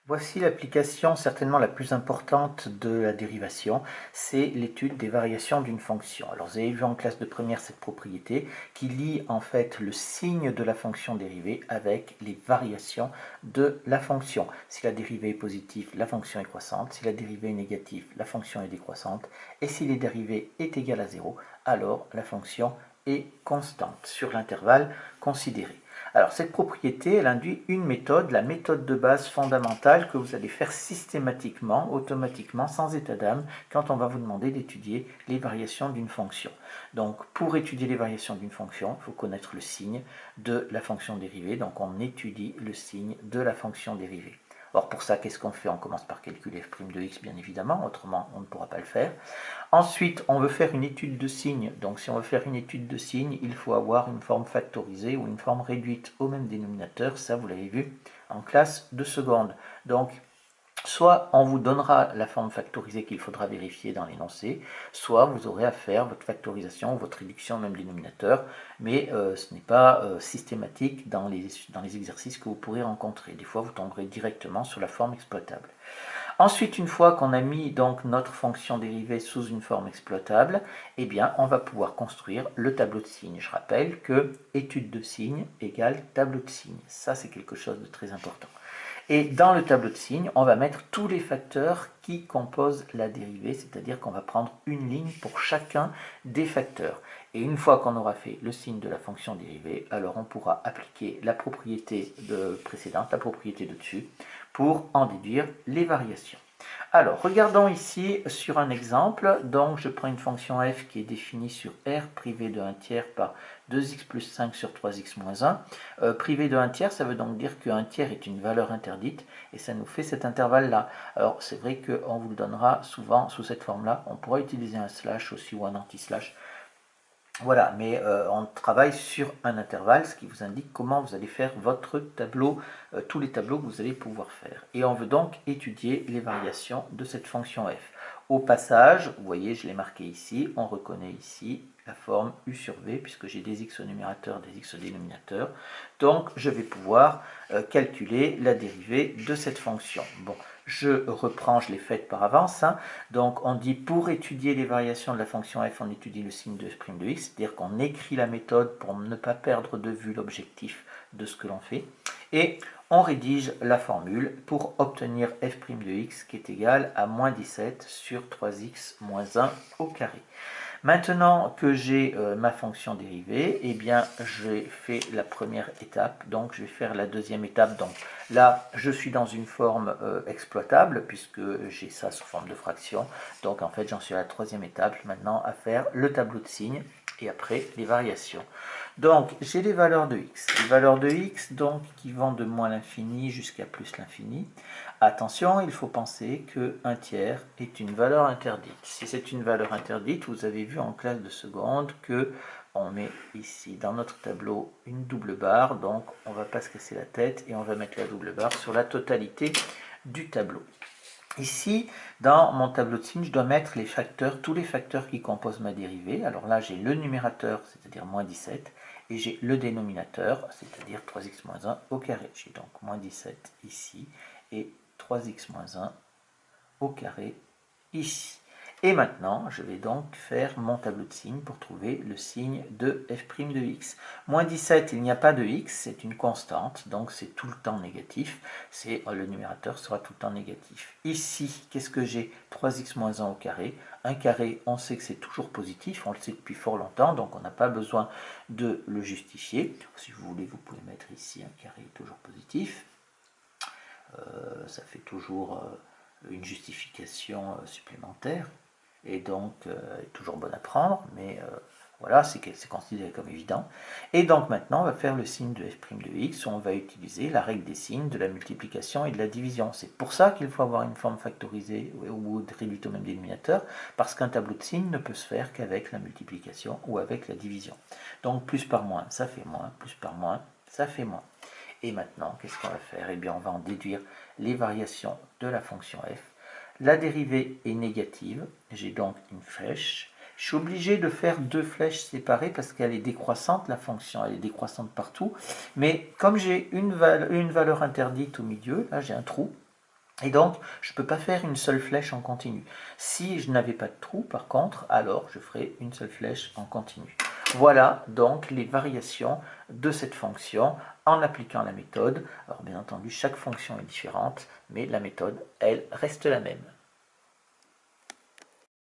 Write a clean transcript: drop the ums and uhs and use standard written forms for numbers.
Voici l'application certainement la plus importante de la dérivation, c'est l'étude des variations d'une fonction. Alors vous avez vu en classe de première cette propriété qui lie en fait le signe de la fonction dérivée avec les variations de la fonction. Si la dérivée est positive, la fonction est croissante, si la dérivée est négative, la fonction est décroissante, et si la dérivée est égale à 0, alors la fonction est constante sur l'intervalle considéré. Alors cette propriété, elle induit une méthode, la méthode de base fondamentale que vous allez faire systématiquement, automatiquement, sans état d'âme, quand on va vous demander d'étudier les variations d'une fonction. Donc pour étudier les variations d'une fonction, il faut connaître le signe de la fonction dérivée, donc on étudie le signe de la fonction dérivée. Or pour ça, qu'est-ce qu'on fait? On commence par calculer f' de x, bien évidemment, autrement on ne pourra pas le faire. Ensuite, on veut faire une étude de signes. Donc si on veut faire une étude de signes, il faut avoir une forme factorisée ou une forme réduite au même dénominateur. Ça, vous l'avez vu en classe de seconde. Donc, soit on vous donnera la forme factorisée qu'il faudra vérifier dans l'énoncé, soit vous aurez à faire votre factorisation ou votre réduction au même dénominateur, mais ce n'est pas systématique dans les exercices que vous pourrez rencontrer. Des fois, vous tomberez directement sur la forme exploitable. Ensuite, une fois qu'on a mis donc notre fonction dérivée sous une forme exploitable, eh bien, on va pouvoir construire le tableau de signes. Je rappelle que étude de signes égale tableau de signes. Ça, c'est quelque chose de très important. Et dans le tableau de signes, on va mettre tous les facteurs qui composent la dérivée, c'est-à-dire qu'on va prendre une ligne pour chacun des facteurs. Et une fois qu'on aura fait le signe de la fonction dérivée, alors on pourra appliquer la propriété précédente, la propriété de dessus, pour en déduire les variations. Alors, regardons ici sur un exemple. Donc, je prends une fonction f qui est définie sur r privé de 1 tiers par 2x plus 5 sur 3x moins 1. Privé de 1 tiers, ça veut donc dire que 1 tiers est une valeur interdite, et ça nous fait cet intervalle-là. Alors, c'est vrai qu'on vous le donnera souvent sous cette forme-là. On pourra utiliser un slash aussi ou un anti-slash. Voilà, mais on travaille sur un intervalle, ce qui vous indique comment vous allez faire votre tableau, tous les tableaux que vous allez pouvoir faire. Et on veut donc étudier les variations de cette fonction f. Au passage, vous voyez, je l'ai marqué ici, on reconnaît ici la forme u sur v, puisque j'ai des x au numérateur, des x au dénominateur. Donc, je vais pouvoir calculer la dérivée de cette fonction. Bon, je reprends, je l'ai faite par avance. Hein. Donc, on dit pour étudier les variations de la fonction f, on étudie le signe de f' de x, c'est-à-dire qu'on écrit la méthode pour ne pas perdre de vue l'objectif de ce que l'on fait. Et on rédige la formule pour obtenir f' de x qui est égal à moins 17 sur 3x moins 1 au carré. Maintenant que j'ai ma fonction dérivée, eh bien, j'ai fait la première étape, donc je vais faire la deuxième étape. Donc là, je suis dans une forme exploitable, puisque j'ai ça sous forme de fraction. Donc en fait, j'en suis à la troisième étape, maintenant à faire le tableau de signes, et après les variations. Donc, j'ai les valeurs de x. Les valeurs de x, donc, qui vont de moins l'infini jusqu'à plus l'infini. Attention, il faut penser que 1 tiers est une valeur interdite. Si c'est une valeur interdite, vous avez vu en classe de seconde que on met ici dans notre tableau une double barre, donc on ne va pas se casser la tête et on va mettre la double barre sur la totalité du tableau. Ici, dans mon tableau de signes, je dois mettre les facteurs, tous les facteurs qui composent ma dérivée. Alors là, j'ai le numérateur, c'est-à-dire moins 17, et j'ai le dénominateur, c'est-à-dire 3x moins 1 au carré. J'ai donc moins 17 ici, et 3x moins 1 au carré ici. Et maintenant, je vais donc faire mon tableau de signes pour trouver le signe de f' de x. Moins 17, il n'y a pas de x, c'est une constante, donc c'est tout le temps négatif. Le numérateur sera tout le temps négatif. Ici, qu'est-ce que j'ai? 3x moins 1 au carré. Un carré, on sait que c'est toujours positif, on le sait depuis fort longtemps, donc on n'a pas besoin de le justifier. Si vous voulez, vous pouvez mettre ici un carré toujours positif. Ça fait toujours une justification supplémentaire, et donc est toujours bonne à prendre, mais voilà, c'est considéré comme évident. Et donc maintenant, on va faire le signe de f' de x, où on va utiliser la règle des signes de la multiplication et de la division. C'est pour ça qu'il faut avoir une forme factorisée ou réduite au même dénominateur, parce qu'un tableau de signes ne peut se faire qu'avec la multiplication ou avec la division. Donc plus par moins, ça fait moins, plus par moins, ça fait moins. Et maintenant, qu'est-ce qu'on va faire? Eh bien, on va en déduire les variations de la fonction f. La dérivée est négative, j'ai donc une flèche. Je suis obligé de faire deux flèches séparées parce qu'elle est décroissante, la fonction, elle est décroissante partout. Mais comme j'ai une valeur interdite au milieu, là j'ai un trou, Et donc, je ne peux pas faire une seule flèche en continu. Si je n'avais pas de trou, par contre, alors je ferai une seule flèche en continu. Voilà donc les variations de cette fonction en appliquant la méthode. Alors bien entendu, chaque fonction est différente, mais la méthode, elle, reste la même.